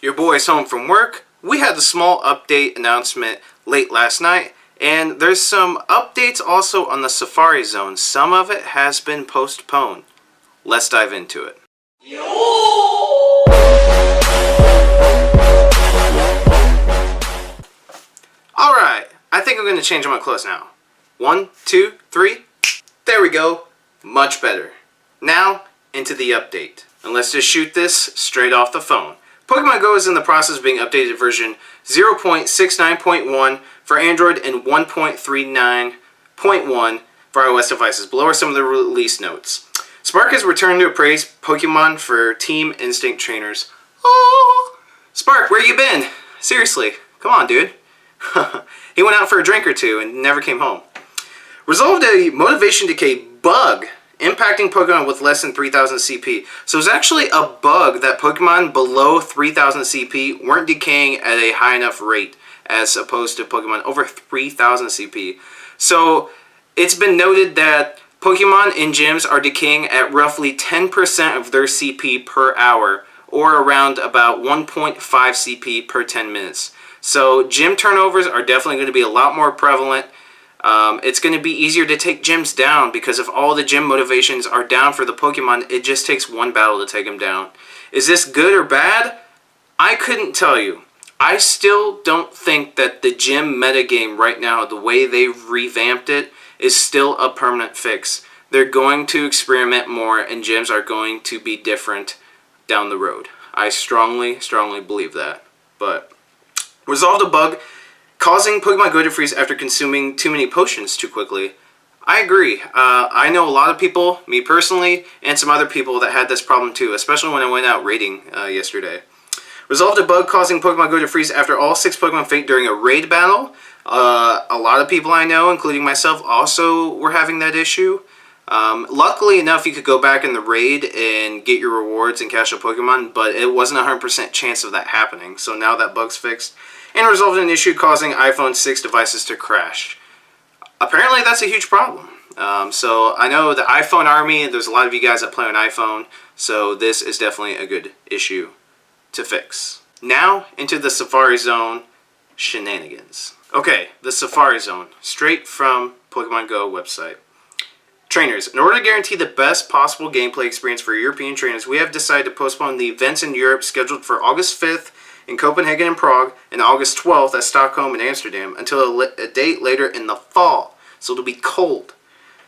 Your boy's home from work. We had a small update announcement late last night, and there's some updates also on the Safari Zone. Some of it has been postponed. Let's dive into it. Alright, I think I'm going to change my clothes now. 1, 2, 3. There we go. Much better. Now, into the update. And let's just shoot this straight off the phone. Pokemon Go is in the process of being updated to version 0.69.1 for Android and 1.39.1 for iOS devices. Below are some of the release notes. Spark has returned to appraise Pokemon for Team Instinct trainers. Oh, Spark, where you been? Seriously, come on, dude. He went out for a drink or two and never came home. Resolved a motivation decay bug impacting Pokemon with less than 3,000 CP. So it's actually a bug that Pokemon below 3,000 CP weren't decaying at a high enough rate as opposed to Pokemon over 3,000 CP. So it's been noted that Pokemon in gyms are decaying at roughly 10% of their CP per hour, or around about 1.5 CP per 10 minutes. So gym turnovers are definitely going to be a lot more prevalent. It's going to be easier to take gyms down because if all the gym motivations are down for the Pokemon, it just takes one battle to take them down. Is this good or bad? I couldn't tell you. I still don't think that the gym metagame right now, the way they've revamped it, is still a permanent fix. They're going to experiment more and gyms are going to be different down the road. I strongly believe that. But resolved a bug causing Pokemon Go to freeze after consuming too many potions too quickly. I agree. I know a lot of people, me personally, and some other people that had this problem too, especially when I went out raiding yesterday. Resolved a bug causing Pokemon Go to freeze after all 6 Pokemon faint during a raid battle. A lot of people I know, including myself, also were having that issue. Luckily enough, you could go back in the raid and get your rewards and catch a Pokemon, but it wasn't a 100% chance of that happening. So now that bug's fixed. And resolved an issue causing iPhone 6 devices to crash. Apparently that's a huge problem. So I know the iPhone army, there's a lot of you guys that play on iPhone, so this is definitely a good issue to fix. Now into the Safari Zone shenanigans. Okay, the Safari Zone, straight from Pokemon Go website. Trainers, in order to guarantee the best possible gameplay experience for European trainers, we have decided to postpone the events in Europe scheduled for August 5th in Copenhagen and Prague, and August 12th at Stockholm and Amsterdam, until a date later in the fall, so it'll be cold.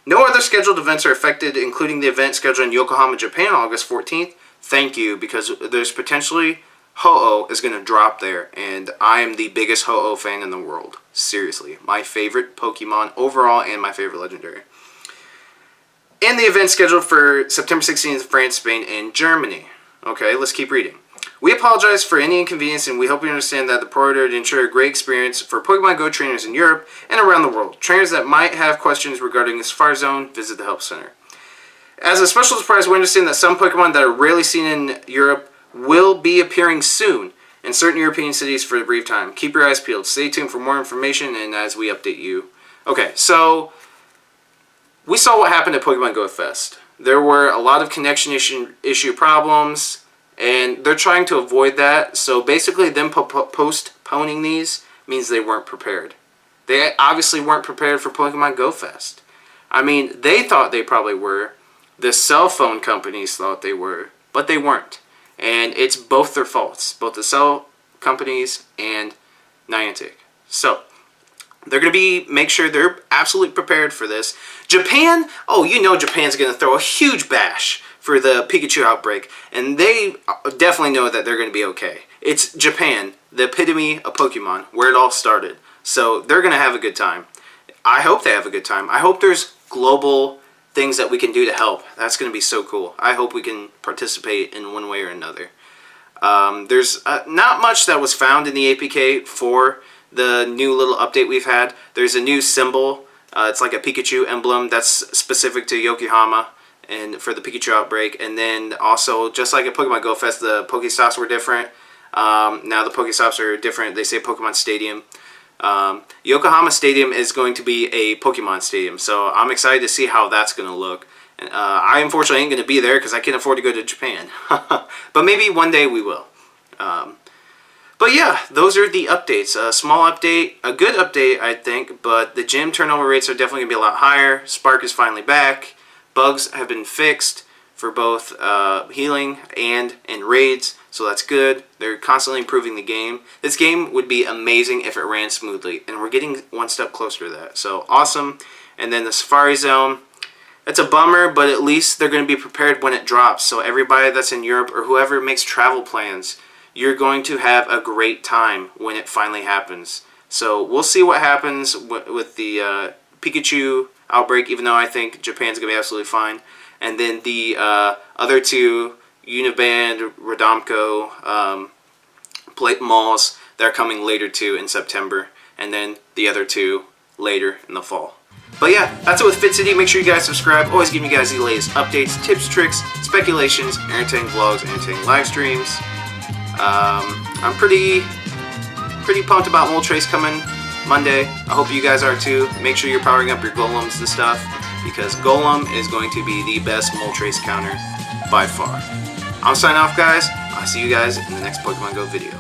No other scheduled events are affected, including the event scheduled in Yokohama, Japan, August 14th. Thank you, because there's potentially Ho-Oh is going to drop there, and I am the biggest Ho-Oh fan in the world. Seriously, my favorite Pokemon overall and my favorite legendary. And the event scheduled for September 16th in France, Spain, and Germany. Okay, let's keep reading. We apologize for any inconvenience, and we hope you understand that the priority to ensure a great experience for Pokemon Go trainers in Europe and around the world. Trainers that might have questions regarding the Safari Zone, visit the Help Center. As a special surprise, we understand that some Pokemon that are rarely seen in Europe will be appearing soon in certain European cities for a brief time. Keep your eyes peeled. Stay tuned for more information and as we update you. Okay, so we saw what happened at Pokemon Go Fest. There were a lot of connection issue problems, and they're trying to avoid that. So basically them postponing these means they weren't prepared. They obviously weren't prepared for Pokemon Go Fest. I mean, they thought they probably were. The cell phone companies thought they were, but they weren't. And it's both their faults, both the cell companies and Niantic. So they're going to make sure they're absolutely prepared for this. Japan, oh, you know Japan's going to throw a huge bash for the Pikachu outbreak, and they definitely know that they're going to be okay. It's Japan, the epitome of Pokemon, where it all started. So they're going to have a good time. I hope they have a good time. I hope there's global things that we can do to help. That's going to be so cool. I hope we can participate in one way or another. There's not much that was found in the APK for the new little update we've had. There's a new symbol. It's like a Pikachu emblem that's specific to Yokohama and for the Pikachu outbreak. And then also, just like at Pokemon Go Fest, the Pokestops were different. Now the Pokestops are different. They say Pokemon Stadium. Yokohama Stadium is going to be a Pokemon Stadium, so I'm excited to see how that's going to look. I unfortunately ain't going to be there because I can't afford to go to Japan. But maybe one day we will. But yeah, those are the updates. A small update, a good update, I think, but the gym turnover rates are definitely going to be a lot higher. Spark is finally back. Bugs have been fixed for both healing and in raids, so that's good. They're constantly improving the game. This game would be amazing if it ran smoothly, and we're getting one step closer to that. So awesome. And then the Safari Zone, it's a bummer, but at least they're going to be prepared when it drops. So everybody that's in Europe or whoever makes travel plans, you're going to have a great time when it finally happens. So we'll see what happens with the Pikachu outbreak, even though I think Japan's going to be absolutely fine. And then the other two, Uniband, Radomko, plate malls, they're coming later too in September. And then the other two later in the fall. But yeah, that's it with Fit City. Make sure you guys subscribe. Always giving you guys the latest updates, tips, tricks, speculations, entertaining vlogs, entertaining live streams. I'm pretty pumped about Moltres coming Monday. I hope you guys are too. Make sure you're powering up your golems and stuff, because golem is going to be the best Moltres counter by far. I'm signing off, guys. I'll see you guys in the next Pokemon Go video.